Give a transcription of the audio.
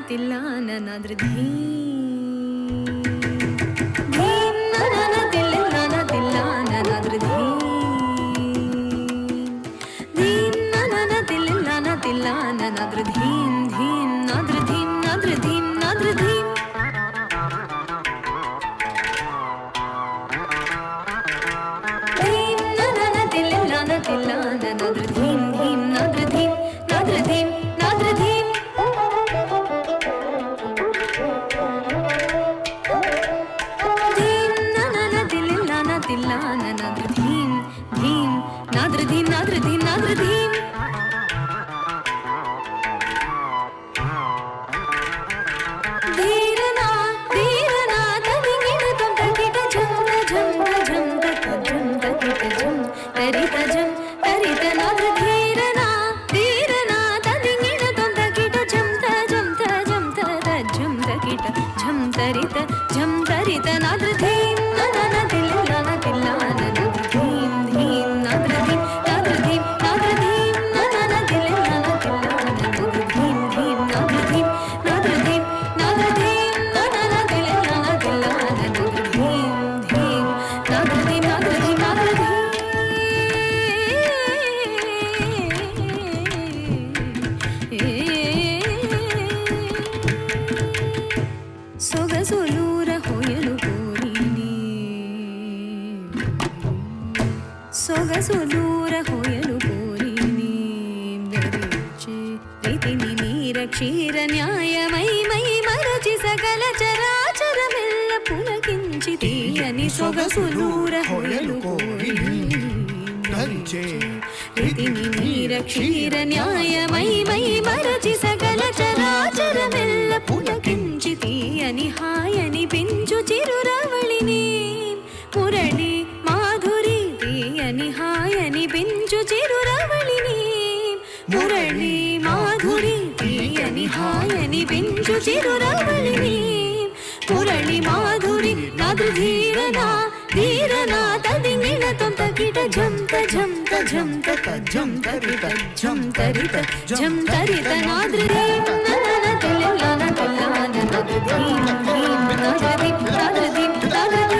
తిల్లాన నాద్ర ధీం ధీం నన తిల్లాన తిల్లాన నాద్ర ధీం నన తిల్లాన తిల్లాన నాద్ర ధీం ధీం నాద్ర ధీం నాద్ర ధీం నాద్ర ధీం ధీం నన తిల్లాన తిల్లాన నాద్ర ధీం ధీం నాద్ర ధీం నాద్ర ధీం నాద్ర ధీం ధీం నన తిల్లాన తిల్లాన నాద్ర ధీం ధీం నాద్ర ధీం నాద్ర ధీం నాద్ర ధీం ధీరనా ధీరనా తదిగిన తొంతకిట ఝంత ఝంత ఝంత ఝంత కిట ఝం తరిత ఝం తరిత నాద్ర ధీరనా ధీరనా తదిగిన తొంతకిట ఝంత ఝంత ఝంత ఝంత కిట ఝం తరిత నాద్ర ధీం నన తిల్లాన తిల్లాన నాద్ర ధీం ధీం నాద్ర ధీం నాద్ర ధీం నాద్ర ధీం నన తిల్లాన తిల్లాన నాద్ర ధీం ధీం నాద్ర ధీం నాద్ర ధీం నాద్ర ధీం నన తిల్లాన తిల్లాన నాద్ర ధీం ధీం నాద్ర ధీం నాద్ర ధీం నాద్ర సొగసులూర హొయలు కోరిని సొగసులూర హొయలు కోరిని ధరించే రీతిని నీరక్షీర న్యాయమై మై మరచి సకల చరాచరమెల్ల పులకించి తీయని సొగసులూర హొయలు కోరిని ధరించే రీతిని నీరక్షీర న్యాయమై మై మరచి సకల చరాచరమెల్ల పులకించి తీయని హాయని పెంచు చిరురవళిని మురళి మాధురి తీయని హాయని పెంచు చిరురవళిని మురళి మాధురి తీయని హాయని పెంచు చిరురవళిని మురళి మాధురి నాద్ర ధీరనా ధీరనా తదిగిన తొంతకిట ఝంత ఝంత ఝంత ఝం తరిత ఝం తరిత ఝం తరిత నాద్ర ధీం నన తిల్లాన తిల్లాన నాద్ర ధీం ధీం నాద్ర ధీం నాద్ర ధీం నాద్ర